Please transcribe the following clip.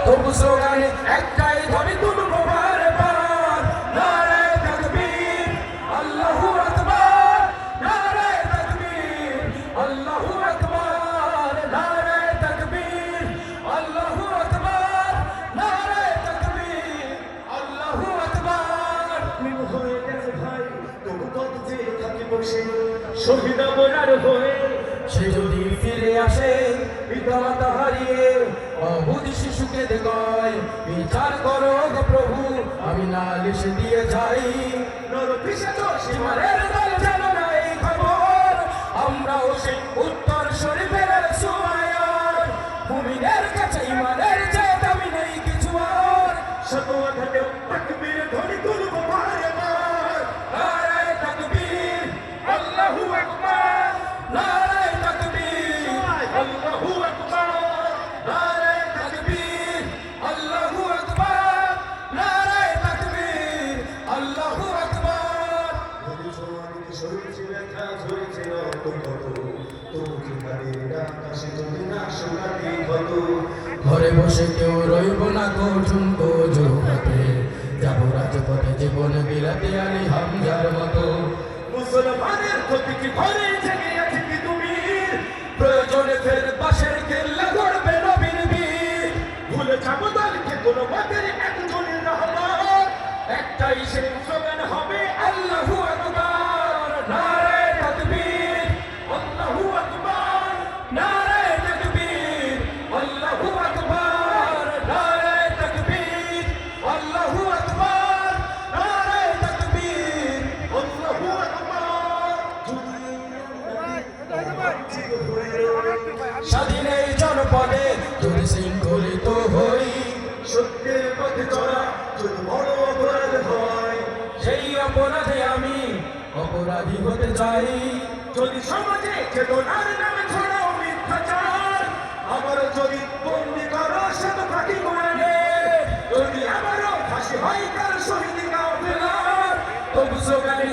তবু স্লোগানে একটাই ধ্বনি তুলবো বারবার, নারায়ে তাকবীর আল্লাহু আকবার, নারায়ে তাকবীর আল্লাহু আকবার, নারায়ে তাকবীর আল্লাহু আকবার, নারায়ে তাকবীর আল্লাহু আকবার। হয়ে গেছে ভাই তবু কত যে থাকি বসে শহীদ আমরার হয়ে। সে যদি ফিরে আসে পিতামাতা হারিয়ে, অবুঝ শিশুকে দেখায় বিচার করো গো প্রভু, আমি নালিশ দিয়ে যাই। সীমারের দল জানো না এই খবর, আমরাও সেই উত্তর শরীফের সুমায়ার, মুমিনের কাছে ইমানের চেয়ে দামি নেই কিছু আর। শত আঘাতে তাকবীর ধ্বনি তুলবো বারবার, নারায়ে তাকবীর আল্লাহু আকবার, নারায়ে তাকবীর আল্লাহু আকবার, নারায়ে তাকবীর আল্লাহু আকবার, নারায়ে তাকবীর আল্লাহু আকবার। বলেছ আমি কি সরেছি ব্যথা ঝরেছে রক্ত কত, তবু কি তাদের আকাশে যদি না শোনাতে কত। ঘরে বসে কেউ রইব না কঠুন জোহাতে, যাব রাজপথে জীবন বিলাতে আলী হামজার মতো। মুসলমানের ক্ষতি কি ঘরে জেগে আছে কি তুমি, প্রয়োজনে ফের বাঁশের কেল্লা গড়বে নবীর বীর। ভুলে যাবো দলকে কোনো মতের একজনের রহমান, একটাই সেই স্লোগান হবে আল্লাহু আকবার, নারায়ে তাকবীর আল্লাহু আকবার, নারায়ে তাকবীর আল্লাহু আকবার, নারায়ে তাকবীর আল্লাহু আকবার, নারায়ে তাকবীর আল্লাহু আকবার। স্বাধীন এই জনপদে যদি শৃঙ্খলিত হই, সত্যের পথে চলা যদি বড় অপরাধ হয়, সেই অপরাধে আমি অপরাধী হতে চাই। যদি সমাজে চেতনার নামে ছড়াও মিথ্যাচার, আবারও যদি বন্দি করো শত ফাঁকি কোরআনে, যদি আবারও ফাঁসি হয় কার শহীদ কাফেলার, তবু স্লোগানে